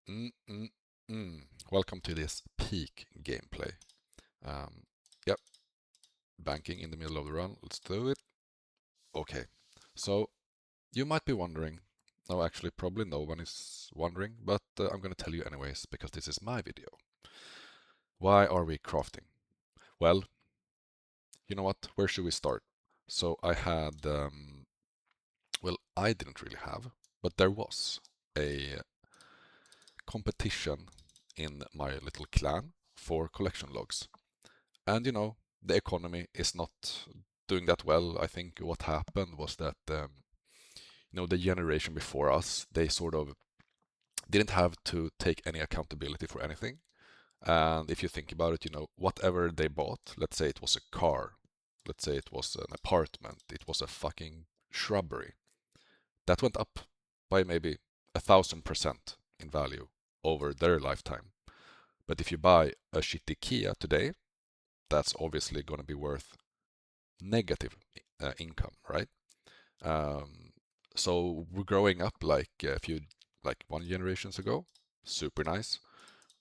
Mm, mm, mm. Welcome to this peak gameplay. Yep, banking in the middle of the run. Let's do it. Okay, so you might be wondering. No, actually, probably no one is wondering, but I'm gonna tell you anyways because this is my video. Why are we crafting? Well, you know what? Where should we start? So I had, well, I didn't really have, but there was a competition in my little clan for collection logs. And the economy is not doing that well. I think what happened was that the generation before us, they sort of didn't have to take any accountability for anything. And if you think about it, whatever they bought, let's say it was a car, let's say it was an apartment, it was a fucking shrubbery, that went up by maybe 1,000% in value over their lifetime. But if you buy a shitty Kia today, that's obviously going to be worth negative income, right? Um, so we're growing up like a few, like one generations ago, super nice.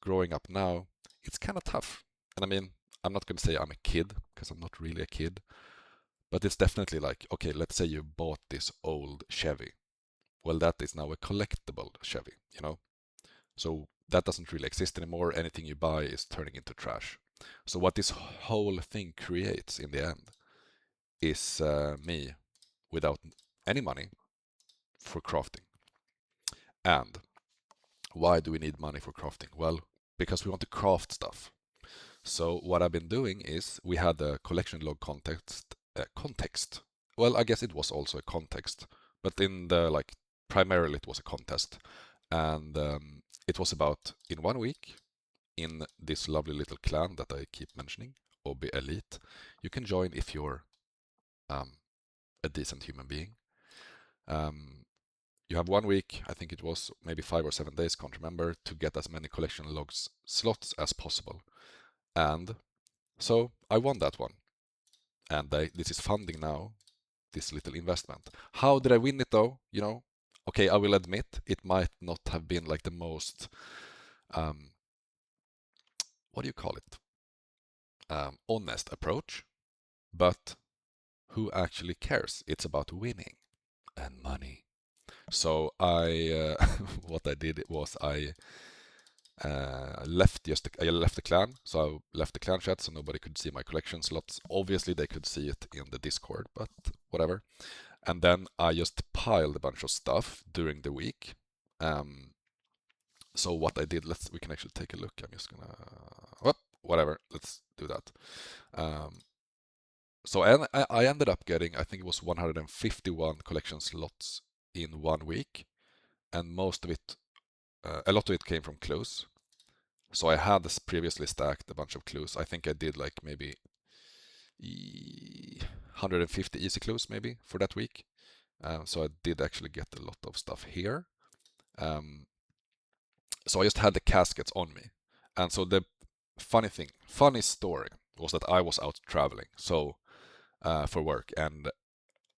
Growing up now, it's kind of tough. And I mean, I'm not going to say I'm a kid because I'm not really a kid, but it's definitely like, okay, let's say you bought this old Chevy. Well, that is now a collectible Chevy. So that doesn't really exist anymore. Anything you buy is turning into trash. So what this whole thing creates in the end is me without any money for crafting. And why do we need money for crafting? Well, because we want to craft stuff. So what I've been doing is we had a collection log context. Well, I guess it was also a context, but in the like primarily it was a contest, and it was about in 1 week in this lovely little clan that I keep mentioning, Obby Elite. You can join if you're um, a decent human being. Um, you have 1 week, I think it was maybe 5 or 7 days, can't remember, to get as many collection logs slots as possible. And so I won that one. And this is funding now, this little investment. How did I win it though? Okay, I will admit it might not have been like the most, um, what do you call it? Honest approach, but who actually cares? It's about winning and money. So what I did was I left the clan, so I left the clan chat so nobody could see my collection slots. Obviously, they could see it in the Discord, but whatever. And then I just piled a bunch of stuff during the week. Um, so what I did, we can actually take a look. I'm just gonna, whatever. Let's do that. Um, so I ended up getting, I think it was 151 collection slots in 1 week, and a lot of it came from clues. So I had this previously stacked a bunch of clues. I think I did like maybe 150 easy clues maybe for that week. So I did actually get a lot of stuff here. Um, so I just had the caskets on me. And so the funny story was that I was out traveling for work, and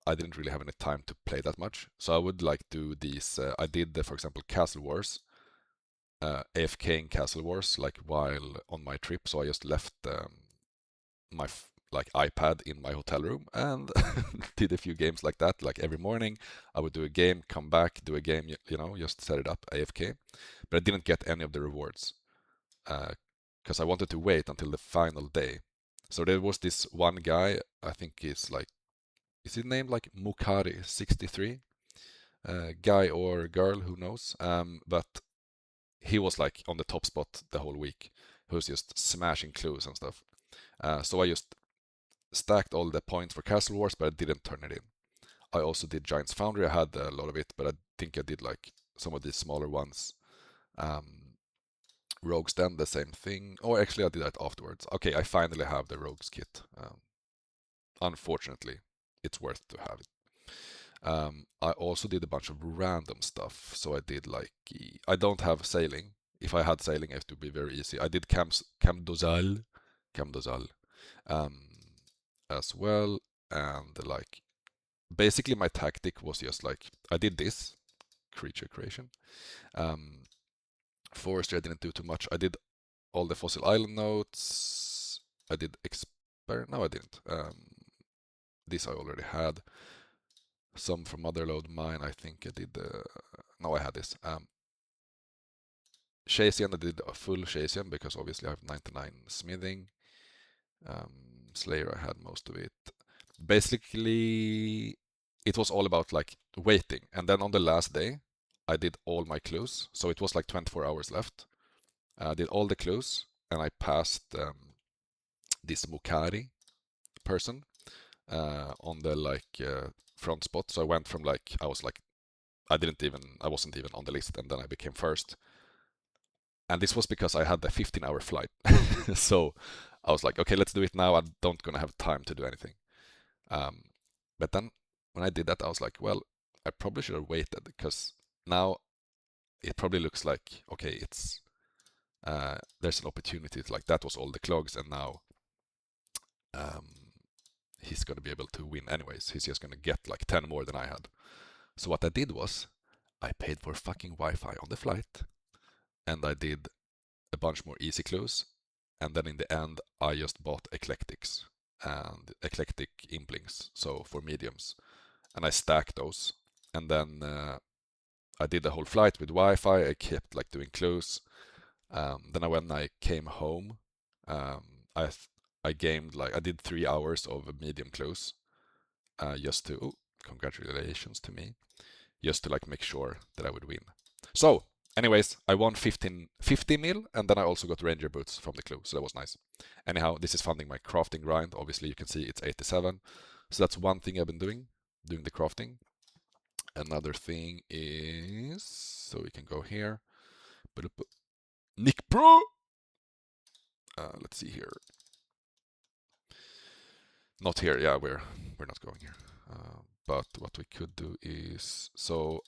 I didn't really have any time to play that much. So I would like do these. I did, for example, Castle Wars, AFK in Castle Wars, like while on my trip. So I just left my like iPad in my hotel room and did a few games like that. Like every morning, I would do a game, come back, do a game, just set it up AFK. But I didn't get any of the rewards because I wanted to wait until the final day. So there was this one guy, I think he's like, is he named like Mukari63? Guy or girl, who knows? But he was like on the top spot the whole week. He was just smashing clues and stuff. So I just stacked all the points for Castle Wars, but I didn't turn it in. I also did Giants Foundry. I had a lot of it, but I think I did like some of these smaller ones. Rogues Den, the same thing. Or actually, I did that afterwards. Okay, I finally have the Rogues kit. Unfortunately, it's worth to have it. I also did a bunch of random stuff. So I did like, I don't have sailing. If I had sailing, it would be very easy. I did Camp Dozal, um, as well. And like, basically my tactic was just like, I did this creature creation. Um, forestry, I didn't do too much. I did all the fossil island notes. I did no, I didn't. This I already had. Some from Motherload mine, I think I did. No, I had this. Chasian, I did a full Chasian because obviously I have 99 smithing. Slayer, I had most of it. Basically, it was all about like waiting. And then on the last day, I did all my clues. So it was like 24 hours left. I did all the clues and I passed this Mukari person on the front spot. So I went from I wasn't even on the list, and then I became first. And this was because I had the 15-hour flight. So I was like, okay, let's do it now. I don't gonna have time to do anything. But then when I did that, I was like, well, I probably should have waited because now it probably looks like, okay, it's there's an opportunity. Like that was all the clogs, and now he's gonna be able to win anyways. He's just gonna get like 10 more than I had. So what I did was I paid for fucking Wi-Fi on the flight, and I did a bunch more easy clues, and then in the end I just bought eclectics and eclectic implings, so for mediums, and I stacked those, and then I did the whole flight with Wi-Fi. I kept like doing clues. Then when I came home, I gamed I did 3 hours of medium clues, just to congratulations to me, just to like make sure that I would win. So, anyways, I won 50 mil, and then I also got ranger boots from the clue, so that was nice. Anyhow, this is funding my crafting grind. Obviously, you can see it's 87. So that's one thing I've been doing the crafting. Another thing is, so we can go here. Nick Pro. Let's see here. Not here. Yeah, we're not going here. But what we could do is, so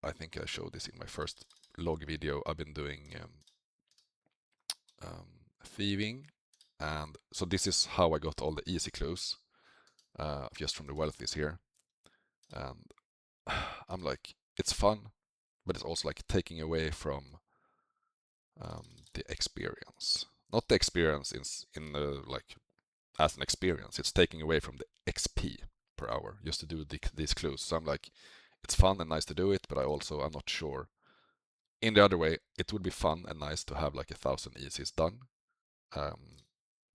I think I showed this in my first log video. I've been doing thieving, and so this is how I got all the easy clues, just from the wealthies here. And I'm like, it's fun, but it's also like taking away from the experience. Not the experience in like as an experience. It's taking away from the XP per hour just to do these clues. So I'm like, it's fun and nice to do it, but I'm not sure. In the other way, it would be fun and nice to have like 1,000 easies done.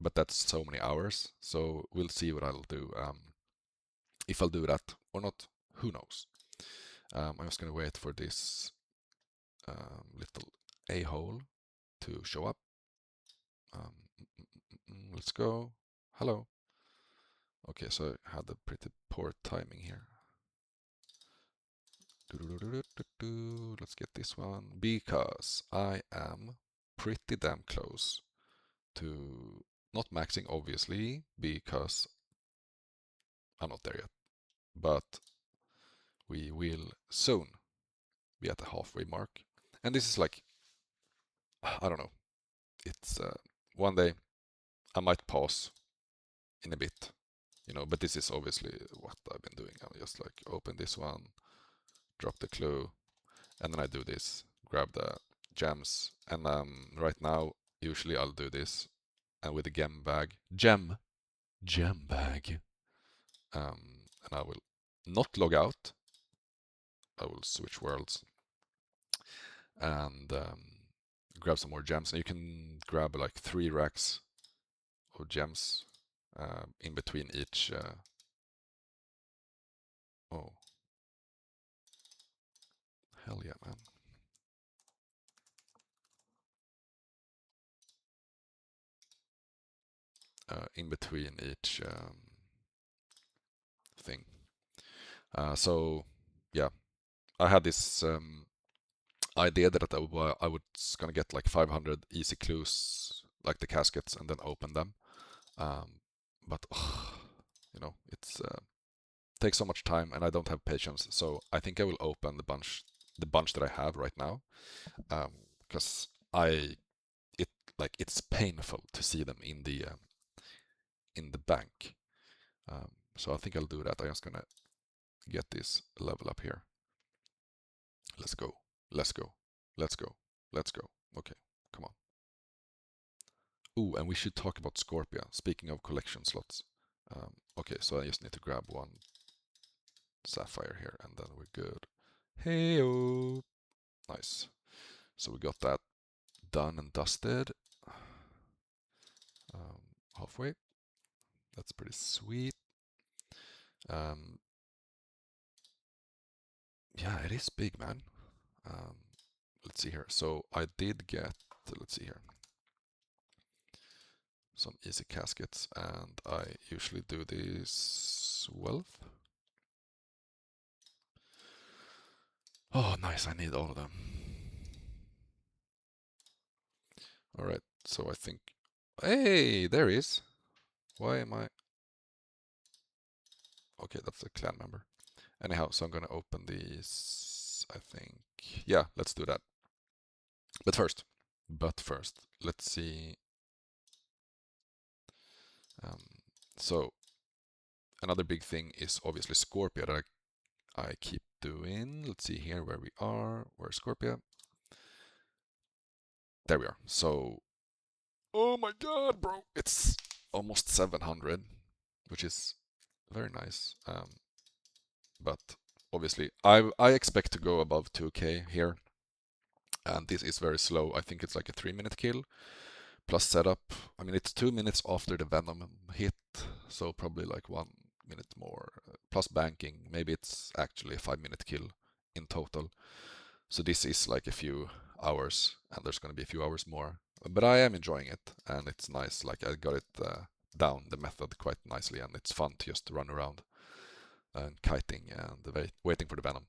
But that's so many hours. So we'll see what I'll do. If I'll do that or not, who knows? I'm just gonna wait for this little a-hole to show up. Let's go. Hello. Okay, so I had a pretty poor timing here. Let's get this one, because I am pretty damn close to not maxing, obviously, because I'm not there yet. But we will soon be at the halfway mark. And this is like, I don't know, it's one day I might pause in a bit, but this is obviously what I've been doing. I'll just like open this one, drop the clue, and then I do this, grab the gems, and right now usually I'll do this, and with the gem bag, and I will not log out. I will switch worlds and grab some more gems, and you can grab like 3 racks of gems in between each. Oh, hell yeah, man. In between each thing. So yeah, I had this idea that I was gonna get like 500 easy clues, like the caskets, and then open them. But it's takes so much time, and I don't have patience. So I think I will open the bunch that I have right now, because it's painful to see them in the bank. So I think I'll do that. I'm just gonna get this level up here. Let's go. Let's go. Let's go. Let's go. Okay, come on. Ooh, and we should talk about Scorpia. Speaking of collection slots. Okay, so I just need to grab one sapphire here, and then we're good. Hey-o! Nice. So we got that done and dusted. Halfway. That's pretty sweet. Yeah, it is big, man. Let's see here. So I did get, let's see here, some easy caskets, and I usually do this wealth. Oh, nice. I need all of them. All right. So I think, hey, there he is. Why am I? Okay, that's a clan member. Anyhow, so I'm gonna open these. I think, yeah, let's do that. But first, let's see. Um, so another big thing is obviously Scorpia that I keep doing. Let's see here where we are. Where's Scorpia? There we are. So, oh my god, bro, it's almost 700, which is very nice. But obviously, I expect to go above 2k here, and this is very slow. I think it's like a 3-minute kill plus setup. I mean, it's 2 minutes after the Venom hit, so probably like 1 minute more plus banking. Maybe it's actually a 5-minute kill in total. So this is like a few hours, and there's going to be a few hours more. But I am enjoying it, and it's nice. Like I got it down the method quite nicely, and it's fun to just run around and kiting and waiting for the Venom.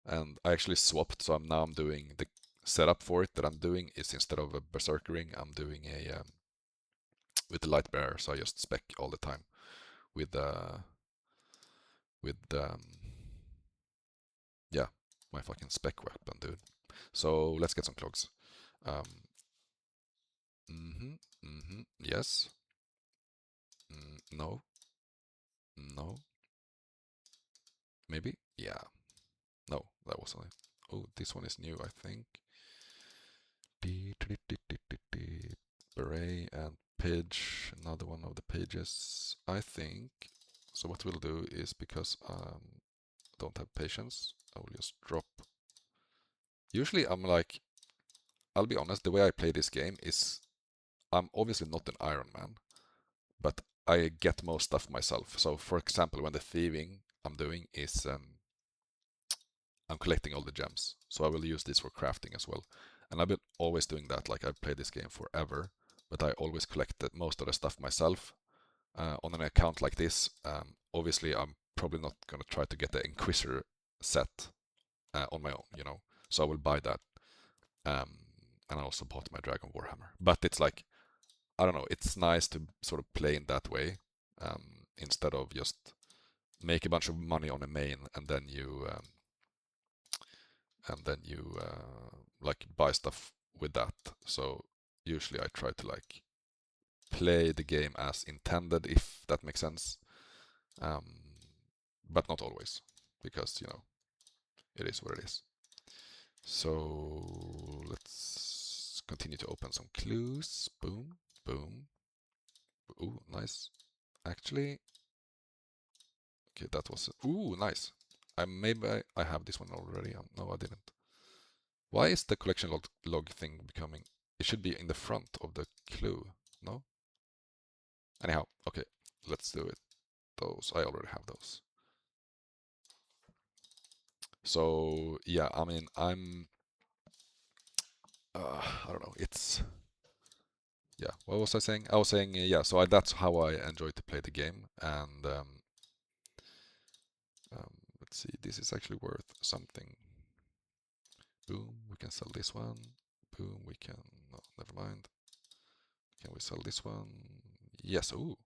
And I actually swapped, so I'm doing the setup for it that I'm doing is instead of a Berserker ring, I'm doing a with the light bearer, so I just spec all the time with with yeah, my fucking spec weapon, dude. So let's get some clogs. Um, yes. No. No. Maybe. Yeah. No, that wasn't it. Oh, this one is new, I think. Beret and Pidge, another one of the pages, I think. So what we'll do is, because don't have patience, I will just drop. Usually I'm like, I'll be honest, the way I play this game is I'm obviously not an Iron Man, but I get most stuff myself. So for example, when the thieving I'm doing is I'm collecting all the gems, so I will use this for crafting as well. And I've been always doing that, like I've played this game forever, but I always collect most of the stuff myself. On an account like this, obviously I'm probably not gonna try to get the Inquisitor set on my own, you know. So I will buy that, and I also bought my Dragon Warhammer. But it's like, I don't know, it's nice to sort of play in that way, instead of just make a bunch of money on a main and then you like buy stuff with that. So usually I try to like play the game as intended, if that makes sense. Um, but not always, because you know it is what it is. So let's continue to open some clues. Boom, boom. Ooh, nice. Actually, okay, that was ooh, nice. I have this one already. No, I didn't. Why is the collection log thing becoming? It should be in the front of the clue. No. Anyhow, okay, let's do it. Those I already have those. So yeah, I mean I don't know. It's yeah. What was I saying? I was saying yeah. So that's how I enjoy to play the game. And let's see. This is actually worth something. Boom. We can sell this one. Boom. We can. No, never mind. Can we sell this one? Yes. Ooh,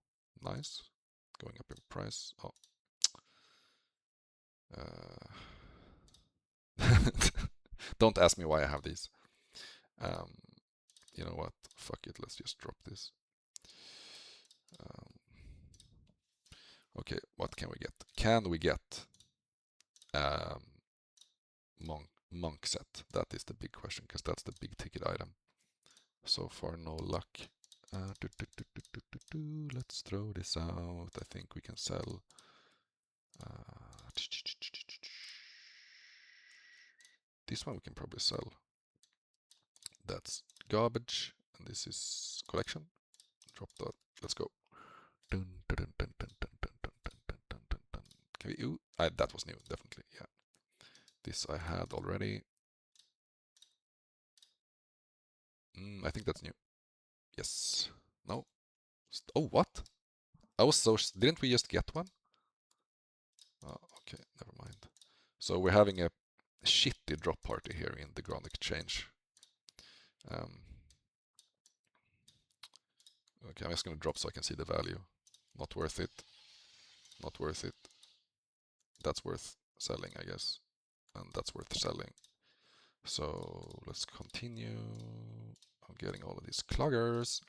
nice. Going up in price. Oh. Don't ask me why I have these. Um, you know what? Fuck it. Let's just drop this. Um, okay, what can we get? Can we get um, monk monk set? That is the big question, because that's the big ticket item. So far, no luck. Let's throw this out. I think we can sell. This one we can probably sell. That's garbage, and this is collection. Drop that. Let's go. Dun, dun, dun, dun, dun, dun, dun, dun, dun, dun, dun, dun. Can we? Ooh, that was new, definitely. Yeah. This I had already. I think that's new. Yes. No. Oh, what? I was so. Didn't we just get one? Oh, okay. Never mind. So we're having a shitty drop party here in the Grand Exchange. Okay, I'm just gonna drop so I can see the value. Not worth it. Not worth it. That's worth selling, I guess. And that's worth selling. So let's continue. I'm getting all of these cloggers.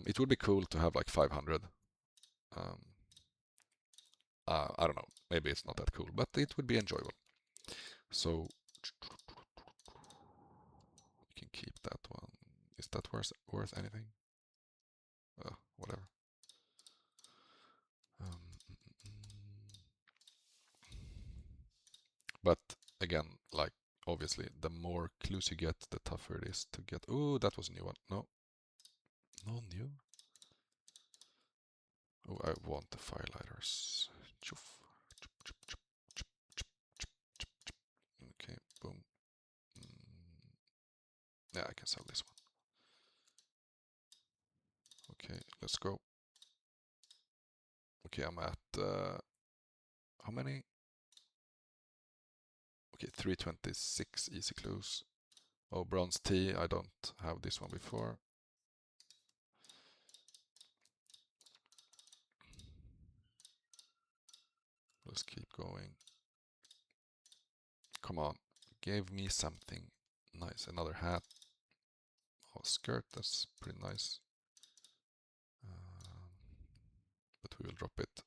It would be cool to have like 500. I don't know. Maybe it's not that cool, but it would be enjoyable. So we can keep that one. Is that worth anything? Whatever. But again, like obviously, the more clues you get, the tougher it is to get. Oh, that was a new one. No, no new. Oh, I want the firelighters. Okay, boom. Yeah, I can sell this one. Okay, let's go. Okay, I'm at how many? Okay, 326 easy clues. Oh, bronze T. I don't have this one before. Let's keep going. Come on, give me something nice. Another hat. Oh, skirt. That's pretty nice. But we will drop it.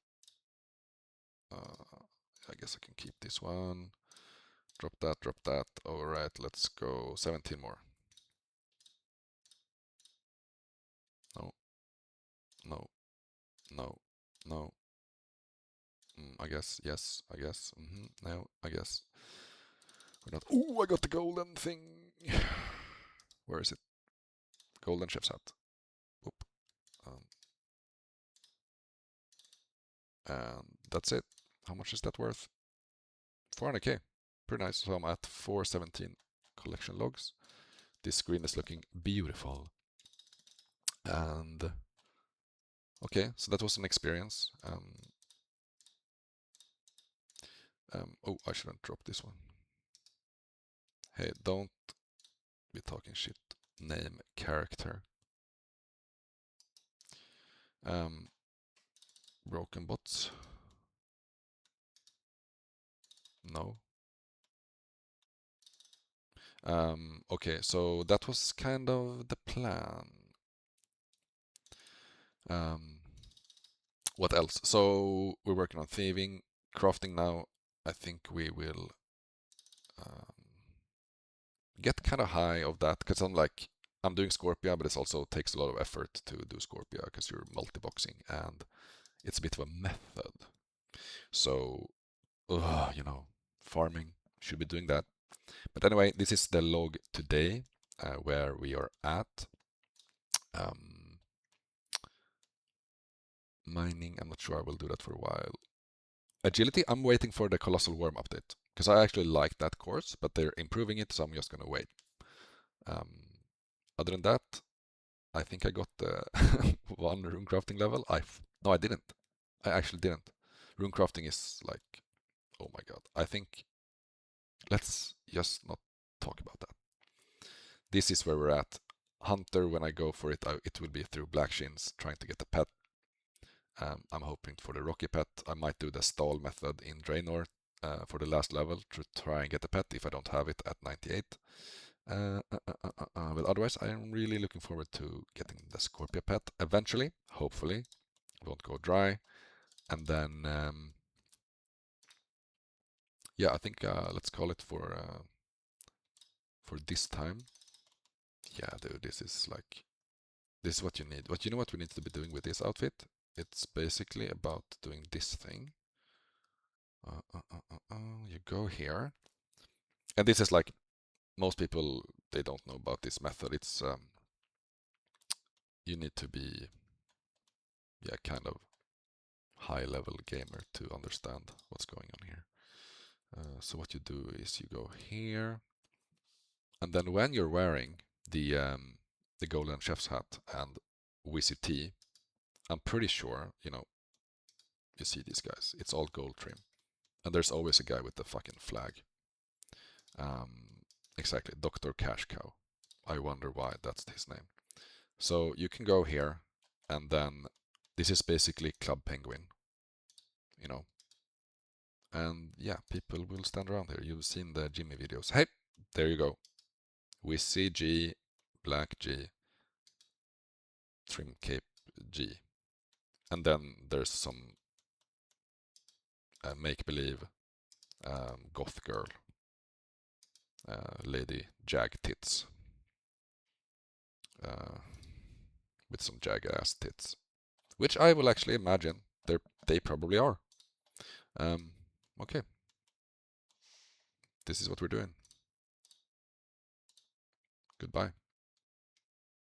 I guess I can keep this one. Drop that, drop that. Alright, let's go. 17 more. No. No. No. No. I guess. Yes. I guess. No. I guess. We're not. Ooh, I got the golden thing. Where is it? Golden chef's hat. Whoop. And that's it. How much is that worth? 400k. Pretty nice. So I'm at 417 collection logs. This screen is looking beautiful. And okay, so that was an experience. Oh, I shouldn't drop this one. Hey, don't be talking shit. Name character. Broken bots. No. Okay, so that was kind of the plan. What else? So we're working on thieving, crafting now. I think we will get kind of high of that because I'm doing Scorpia, but it also takes a lot of effort to do Scorpia because you're multi-boxing and it's a bit of a method. So, farming should be doing that. But anyway, this is the log today where we are at. Mining, I'm not sure I will do that for a while. Agility, I'm waiting for the Colossal Worm update because I actually like that course, but they're improving it, so I'm just gonna wait. Other than that, I think I got the one rune crafting level. No, I didn't. I actually didn't. Rune crafting is like, oh my god. I think let's just not talk about that. This is where we're at. Hunter, when I go for it, it will be through Black Shins trying to get the pet. I'm hoping for the Rocky pet. I might do the stall method in Draenor for the last level to try and get the pet if I don't have it at 98. But otherwise, I'm really looking forward to getting the Scorpia pet eventually. Hopefully, it won't go dry. And then, yeah, I think let's call it for for this time. Yeah, dude, this is what you need. What you know what we need to be doing with this outfit? It's basically about doing this thing. You go here, and this is like most people, they don't know about this method. It's you need to be kind of high level gamer to understand what's going on here. So what you do is you go here, and then when you're wearing the golden chef's hat and WCT, I'm pretty sure you see these guys. It's all gold trim, and there's always a guy with the fucking flag. Exactly, Dr. Cash Cow. I wonder why that's his name. So you can go here, and then this is basically Club Penguin, And yeah, people will stand around here. You've seen the Jimmy videos. Hey, there you go. Wizzy G, Black G, Trim Cape G. And then there's some make-believe goth girl, Lady Jag Tits, with some jag-ass tits, which I will actually imagine they probably are. Okay, this is what we're doing. Goodbye.